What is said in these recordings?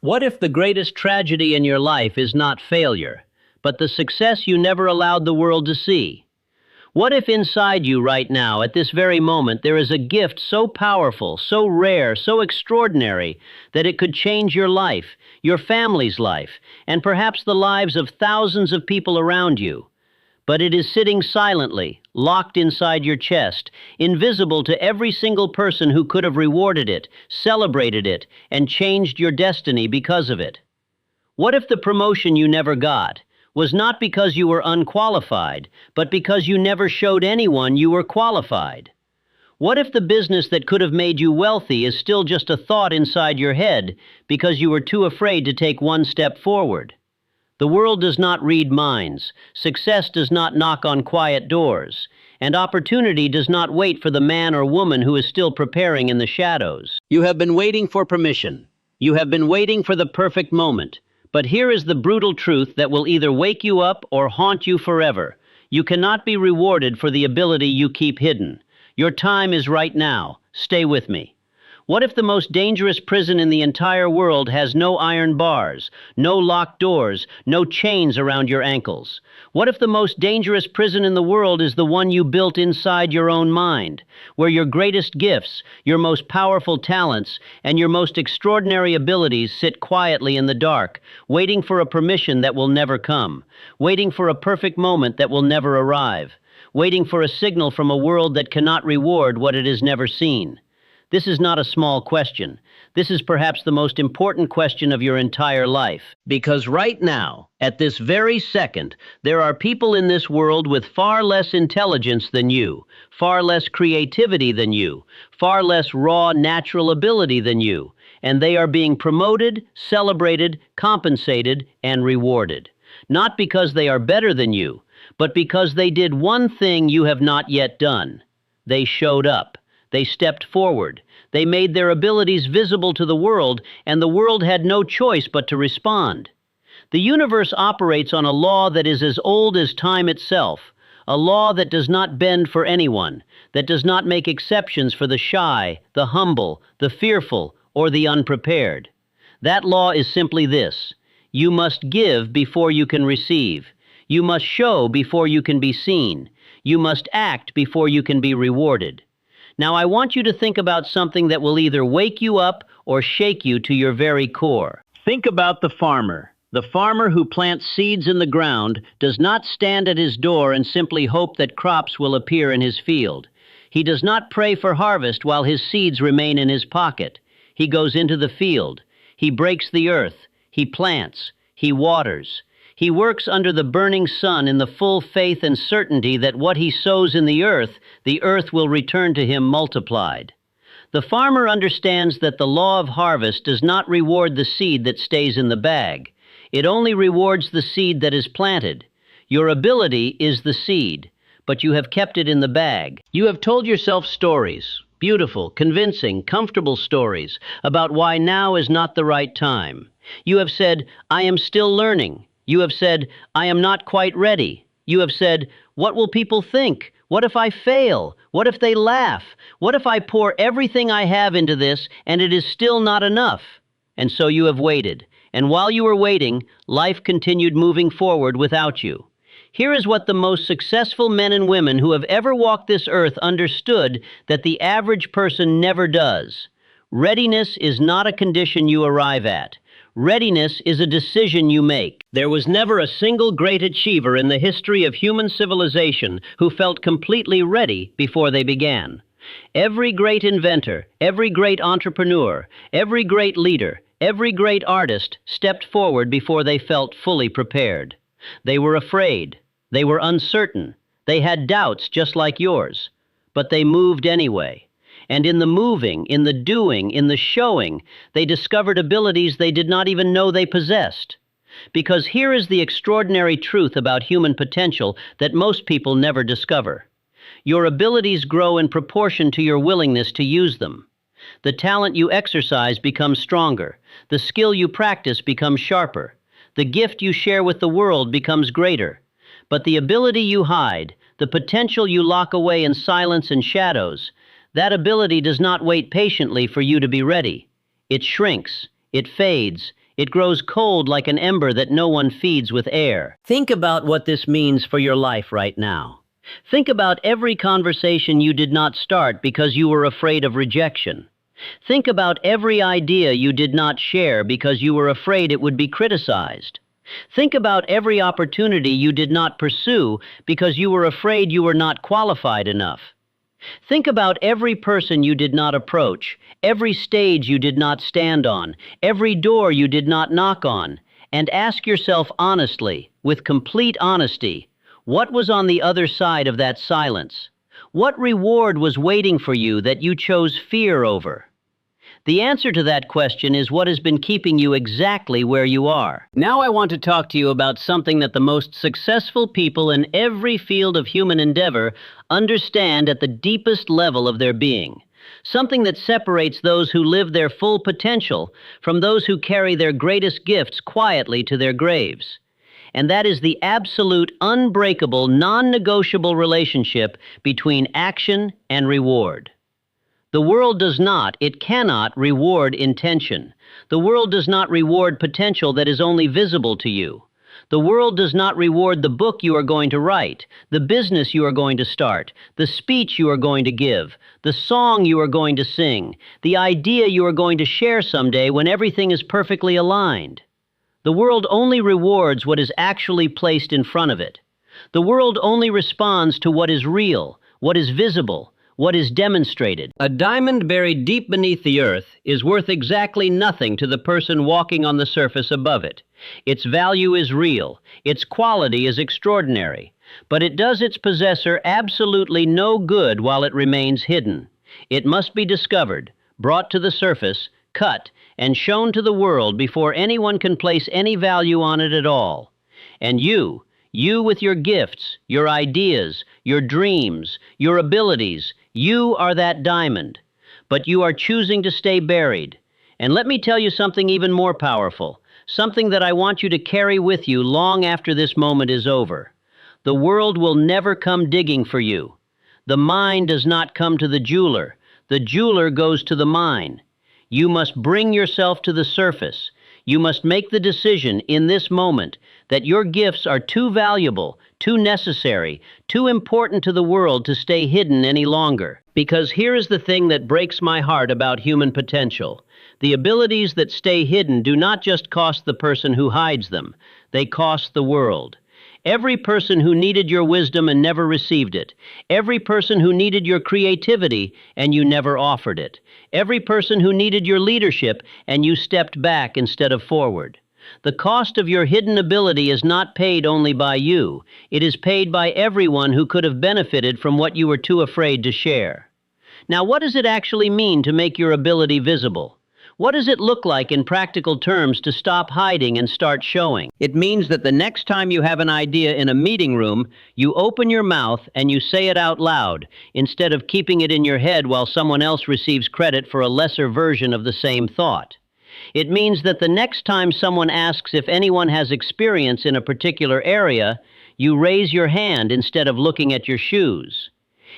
What if the greatest tragedy in your life is not failure, but the success you never allowed the world to see? What if inside you right now, at this very moment, there is a gift so powerful, so rare, so extraordinary, that it could change your life, your family's life, and perhaps the lives of thousands of people around you? But it is sitting silently, locked inside your chest, invisible to every single person who could have rewarded it, celebrated it, and changed your destiny because of it. What if the promotion you never got was not because you were unqualified, but because you never showed anyone you were qualified? What if the business that could have made you wealthy is still just a thought inside your head because you were too afraid to take one step forward? The world does not read minds, success does not knock on quiet doors, and opportunity does not wait for the man or woman who is still preparing in the shadows. You have been waiting for permission. You have been waiting for the perfect moment. But here is the brutal truth that will either wake you up or haunt you forever. You cannot be rewarded for the ability you keep hidden. Your time is right now. Stay with me. What if the most dangerous prison in the entire world has no iron bars, no locked doors, no chains around your ankles? What if the most dangerous prison in the world is the one you built inside your own mind, where your greatest gifts, your most powerful talents, and your most extraordinary abilities sit quietly in the dark, waiting for a permission that will never come, waiting for a perfect moment that will never arrive, waiting for a signal from a world that cannot reward what it has never seen? This is not a small question. This is perhaps the most important question of your entire life. Because right now, at this very second, there are people in this world with far less intelligence than you, far less creativity than you, far less raw natural ability than you, and they are being promoted, celebrated, compensated, and rewarded. Not because they are better than you, but because they did one thing you have not yet done. They showed up. They stepped forward. They made their abilities visible to the world, and the world had no choice but to respond. The universe operates on a law that is as old as time itself, a law that does not bend for anyone, that does not make exceptions for the shy, the humble, the fearful, or the unprepared. That law is simply this: you must give before you can receive. You must show before you can be seen. You must act before you can be rewarded. Now, I want you to think about something that will either wake you up or shake you to your very core. Think about the farmer. The farmer who plants seeds in the ground does not stand at his door and simply hope that crops will appear in his field. He does not pray for harvest while his seeds remain in his pocket. He goes into the field. He breaks the earth. He plants. He waters. He works under the burning sun in the full faith and certainty that what he sows in the earth will return to him multiplied. The farmer understands that the law of harvest does not reward the seed that stays in the bag. It only rewards the seed that is planted. Your ability is the seed, but you have kept it in the bag. You have told yourself stories, beautiful, convincing, comfortable stories about why now is not the right time. You have said, "I am still learning." You have said, "I am not quite ready." You have said, "What will people think? What if I fail? What if they laugh? What if I pour everything I have into this and it is still not enough?" And so you have waited. And while you were waiting, life continued moving forward without you. Here is what the most successful men and women who have ever walked this earth understood that the average person never does. Readiness is not a condition you arrive at. Readiness is a decision you make. There was never a single great achiever in the history of human civilization who felt completely ready before they began. Every great inventor, every great entrepreneur, every great leader, every great artist stepped forward before they felt fully prepared. They were afraid. They were uncertain. They had doubts just like yours. But they moved anyway. And in the moving, in the doing, in the showing, they discovered abilities they did not even know they possessed. Because here is the extraordinary truth about human potential that most people never discover. Your abilities grow in proportion to your willingness to use them. The talent you exercise becomes stronger. The skill you practice becomes sharper. The gift you share with the world becomes greater. But the ability you hide, the potential you lock away in silence and shadows, that ability does not wait patiently for you to be ready. It shrinks, it fades, It grows cold like an ember that no one feeds with air. Think about what this means for your life right now. Think about every conversation you did not start because you were afraid of rejection. Think about every idea you did not share because you were afraid it would be criticized. Think about every opportunity you did not pursue because you were afraid you were not qualified enough. Think about every person you did not approach, every stage you did not stand on, every door you did not knock on, and ask yourself honestly, with complete honesty, what was on the other side of that silence? What reward was waiting for you that you chose fear over? The answer to that question is what has been keeping you exactly where you are. Now I want to talk to you about something that the most successful people in every field of human endeavor understand at the deepest level of their being. Something that separates those who live their full potential from those who carry their greatest gifts quietly to their graves. And that is the absolute, unbreakable, non-negotiable relationship between action and reward. The world does not, it cannot reward intention. The world does not reward potential that is only visible to you. The world does not reward the book you are going to write, the business you are going to start, the speech you are going to give, the song you are going to sing, the idea you are going to share someday when everything is perfectly aligned. The world only rewards what is actually placed in front of it. The world only responds to what is real, what is visible, what is demonstrated. A diamond buried deep beneath the earth is worth exactly nothing to the person walking on the surface above it. Its value is real, its quality is extraordinary, but it does its possessor absolutely no good while it remains hidden. It must be discovered, brought to the surface, cut, and shown to the world before anyone can place any value on it at all. And you with your gifts, your ideas, your dreams, your abilities, you are that diamond. But you are choosing to stay buried. And let me tell you something even more powerful, something that I want you to carry with you long after this moment is over. The world will never come digging for you. The mine does not come to the jeweler. The jeweler goes to the mine. You must bring yourself to the surface. You must make the decision in this moment that your gifts are too valuable, too necessary, too important to the world to stay hidden any longer. Because here is the thing that breaks my heart about human potential. The abilities that stay hidden do not just cost the person who hides them, they cost the world. Every person who needed your wisdom and never received it. Every person who needed your creativity and you never offered it. Every person who needed your leadership and you stepped back instead of forward. The cost of your hidden ability is not paid only by you. It is paid by everyone who could have benefited from what you were too afraid to share. Now, what does it actually mean to make your ability visible? What does it look like in practical terms to stop hiding and start showing? It means that the next time you have an idea in a meeting room, you open your mouth and you say it out loud, instead of keeping it in your head while someone else receives credit for a lesser version of the same thought. It means that the next time someone asks if anyone has experience in a particular area, you raise your hand instead of looking at your shoes.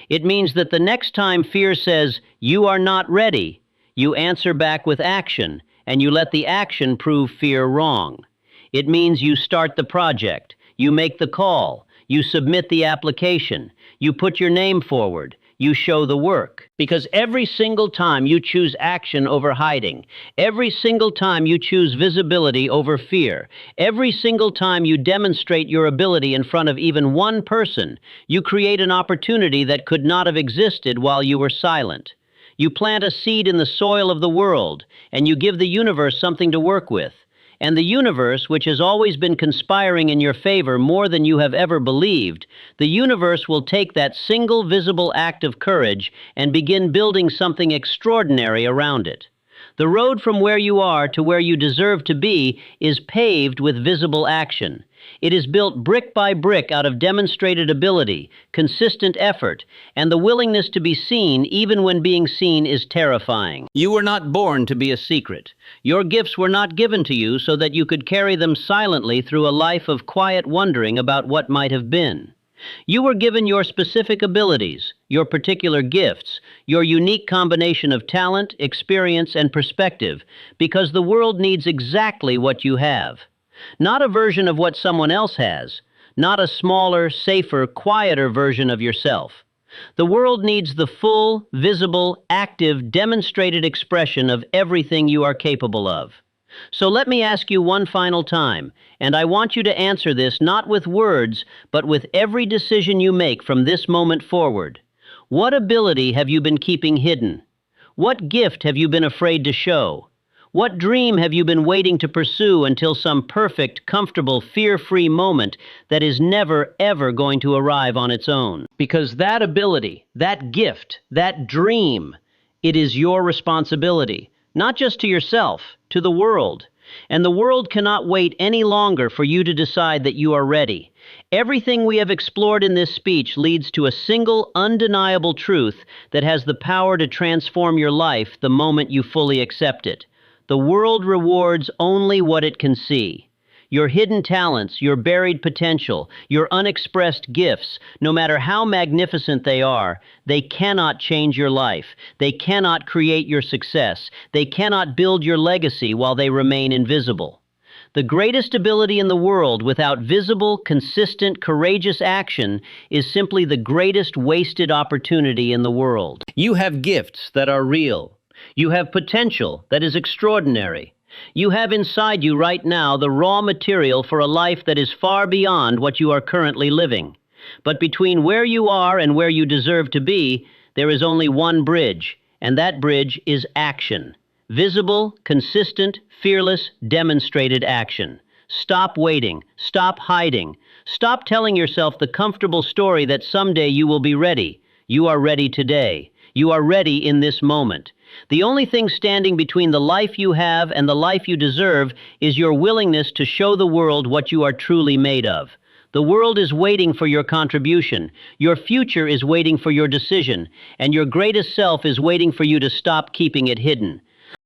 It means that the next time fear says, "You are not ready," you answer back with action, and you let the action prove fear wrong. It means you start the project, you make the call, you submit the application, you put your name forward, you show the work. Because every single time you choose action over hiding, every single time you choose visibility over fear, every single time you demonstrate your ability in front of even one person, you create an opportunity that could not have existed while you were silent. You plant a seed in the soil of the world, and you give the universe something to work with. And the universe, which has always been conspiring in your favor more than you have ever believed, the universe will take that single visible act of courage and begin building something extraordinary around it. The road from where you are to where you deserve to be is paved with visible action. It is built brick by brick out of demonstrated ability, consistent effort, and the willingness to be seen even when being seen is terrifying. You were not born to be a secret. Your gifts were not given to you so that you could carry them silently through a life of quiet wondering about what might have been. You were given your specific abilities, your particular gifts, your unique combination of talent, experience, and perspective, because the world needs exactly what you have. Not a version of what someone else has, not a smaller, safer, quieter version of yourself. The world needs the full, visible, active, demonstrated expression of everything you are capable of. So let me ask you one final time, and I want you to answer this not with words, but with every decision you make from this moment forward. What ability have you been keeping hidden? What gift have you been afraid to show? What dream have you been waiting to pursue until some perfect, comfortable, fear-free moment that is never, ever going to arrive on its own? Because that ability, that gift, that dream, it is your responsibility, not just to yourself, to the world. And the world cannot wait any longer for you to decide that you are ready. Everything we have explored in this speech leads to a single, undeniable truth that has the power to transform your life the moment you fully accept it. The world rewards only what it can see. Your hidden talents, your buried potential, your unexpressed gifts, no matter how magnificent they are, they cannot change your life. They cannot create your success. They cannot build your legacy while they remain invisible. The greatest ability in the world without visible, consistent, courageous action is simply the greatest wasted opportunity in the world. You have gifts that are real. You have potential that is extraordinary. You have inside you right now the raw material for a life that is far beyond what you are currently living. But between where you are and where you deserve to be, there is only one bridge, and that bridge is action. Visible, consistent, fearless, demonstrated action. Stop waiting. Stop hiding. Stop telling yourself the comfortable story that someday you will be ready. You are ready today. You are ready in this moment. The only thing standing between the life you have and the life you deserve is your willingness to show the world what you are truly made of. The world is waiting for your contribution. Your future is waiting for your decision. And your greatest self is waiting for you to stop keeping it hidden.